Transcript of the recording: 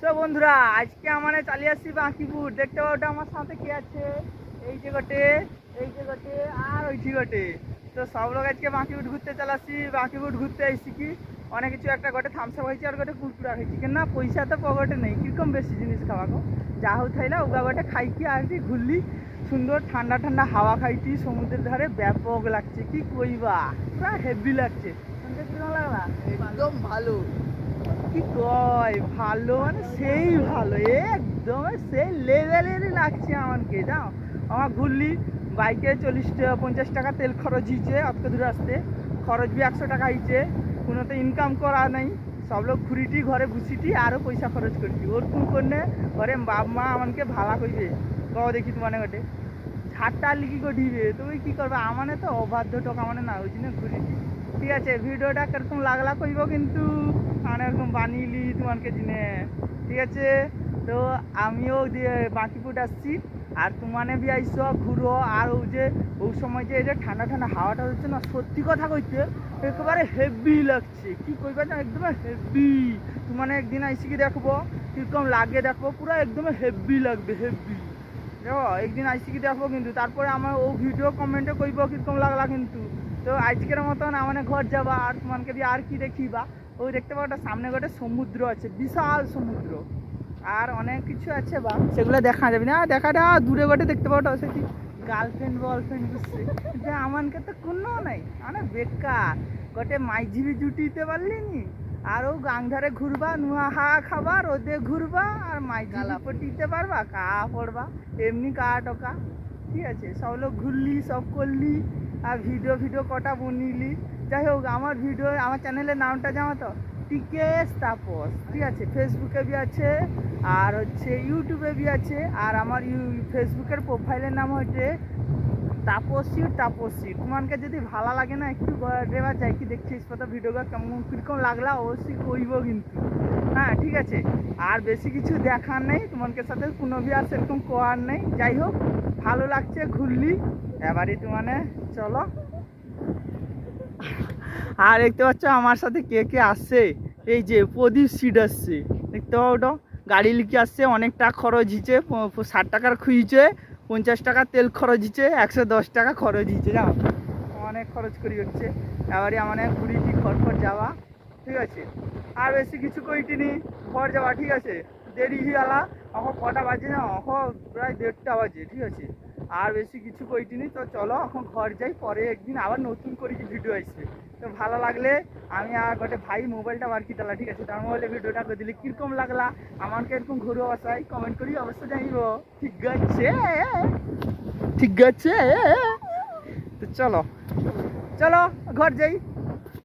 তো বন্ধুরা আজকে আমরা চালিয়ে আসছি বাঁকিপুর। দেখতে পাবো আমার সাথে কে আছে, এই যে গটে, এই যে গটে, আর ওই যে গটে। তো সব লোক আজকে বাঁকিপুর ঘুরতে চালাচ্ছি। বাঁকিপুর ঘুরতে এসেছি কি অনেক কিছু, একটা গটে থামসা হয়েছে আর গটে কুরকুরা খাইছি, কেন না পয়সা তো পকেটে নেই, কিরকম বেশি জিনিস খাওয়াবো। যা হোক থাইলা ওগা গটে খাইছি আর কি ঘুরলি, সুন্দর ঠান্ডা ঠান্ডা হাওয়া খাইছি সমুদ্রের ধারে, ব্যাপক লাগছে কি কইবা, পুরা হেভি লাগছে। কিরকম লাগলা? একদম ভালো। কি কয় ভালো মানে সেই ভালো, একদম সেই লেভেলেরই লাগছে আমাকে। যাও আমার ঘুরলি বাইকে 40-50 টাকা তেল খরচ হয়েছে, অত দূরে আসতে খরচ বি 100 টাকা হয়েছে, কোনো তো ইনকাম করা নেই। সব লোক ঘুরিটি ঘরে বসিটি আরও পয়সা খরচ করছি, ওরকম করলে ঘরে বাপ মা আমাকে ভালা করবে। কও দেখি তোমার ঘটে ঝাড়টা লিখি গঠিবে, তুমি কি করবে, আমানে তো অবাধ্য টাকা মানে না, ওই জন্য ঘুরিটি। ঠিক আছে, ভিডিওটা কিরকম লাগলা কইব কিন্তু, মানে এরকম বানিয়েলি তোমাকে জিনে। ঠিক আছে, তো আমিও বাঁকিপুর আসছি আর তোমানে বি আইসো ঘুরো। আর ওই যে ওই সময় যে এই যে ঠান্ডা ঠান্ডা হাওয়াটা হচ্ছে না, সত্যি কথা কইতে একেবারে হেভি লাগছে, কি কইবা না, একদম হেভি। তোমানে একদিন আইসি কি দেখবো কিরকম লাগে, দেখবো পুরো একদম হেভি লাগবে, হেভি। দেখো একদিন আইসি কি দেখবো কিন্তু, তারপরে আমার ও ভিডিও কমেন্টে কইব কিরকম লাগলা কিন্তু। তো আজকের মতন আমাদের ঘর যাবা আর তোমাকে দিয়ে আর কি দেখিবা, ওই দেখতে পাবো ওটা সামনে গোটে সমুদ্র আছে, বিশাল সমুদ্র, আর অনেক কিছু আছে বা সেগুলো দেখা যাবে না, দেখাটা দূরে গোটে দেখতে পাবো সে কি গার্লফ্রেন্ড বয়ফ্রেন্ড বুঝছে যে আমানকে তো কোনো নাই, মানে বেকার গোটে মাইঝিবি জুটিতে পারলি নি। আর ও গাংধারে ঘুরবা, নুয়া হা খাবা, রোদে ঘুরবা আর মাইঝিবি পটিতে পারবা, কা পড়বা এমনি কা টকা। ঠিক আছে, সব লোক ঘুরলি সব করলি আর ভিডিও ভিডিও কটা বনিলি। যাই হোক আমার ভিডিও, আমার চ্যানেলের নামটা জানো তো, টিকেশ তাপস। ঠিক আছে, ফেসবুকে বি আছে আর হচ্ছে ইউটিউবে বি আছে। আর আমার ফেসবুকের প্রোফাইলের নাম হচ্ছে তাপসী তাপসী। তোমাকে যদি ভালো লাগে না একটু দেওয়া যায় কি দেখছিস কত ভিডিওটা কেমন কীরকম লাগলা অবশ্যই কইব কিন্তু। হ্যাঁ ঠিক আছে, আর বেশি কিছু দেখার নেই, তোমাকে সাথে কোনো বি আর সেরকম করার নেই। যাই হোক ভালো লাগছে ঘুরলি, এবারে তোমানে চলো। আর দেখতে পাচ্ছ আমার সাথে কে কে আসছে, এই যে প্রদীপ সিট আসছে, দেখতে পাও ওটা গাড়ি লিখে আসছে, অনেক টাকা খরচ হয়েছে, 60 টাকার খুঁজছে, 50 টাকা তেল খরচ হয়েছে, 110 টাকা খরচ হয়েছে, জানো অনেক খরচ করি হচ্ছে। এবারে আমার ঘুরিটি ঘর ঘর যাওয়া। ঠিক আছে, আর বেশি কিছু কইটিনি, ঘর যাওয়া। ঠিক আছে, দেরি হয়ে গেলা, এখন কটা বাজে না, এখন প্রায় 1:30 বাজে। ঠিক আছে, আর বেশি কিছু কইটিনি, তো চলো এখন ঘর যাই, পরে একদিন আবার নতুন করে কি ভিডিও আসবে। তো ভালো লাগলে আমি আর গোটে ভাই মোবাইলটা বার কি তালা। ঠিক আছে, তার মোবাইলে ভিডিওটা করে দিলে কীরকম লাগলা আমাকে এরকম ঘুরে বসাই কমেন্ট করি অবশ্যই জানিব। ঠিক আছে, ঠিক আছে, তো চলো চলো ঘর যাই।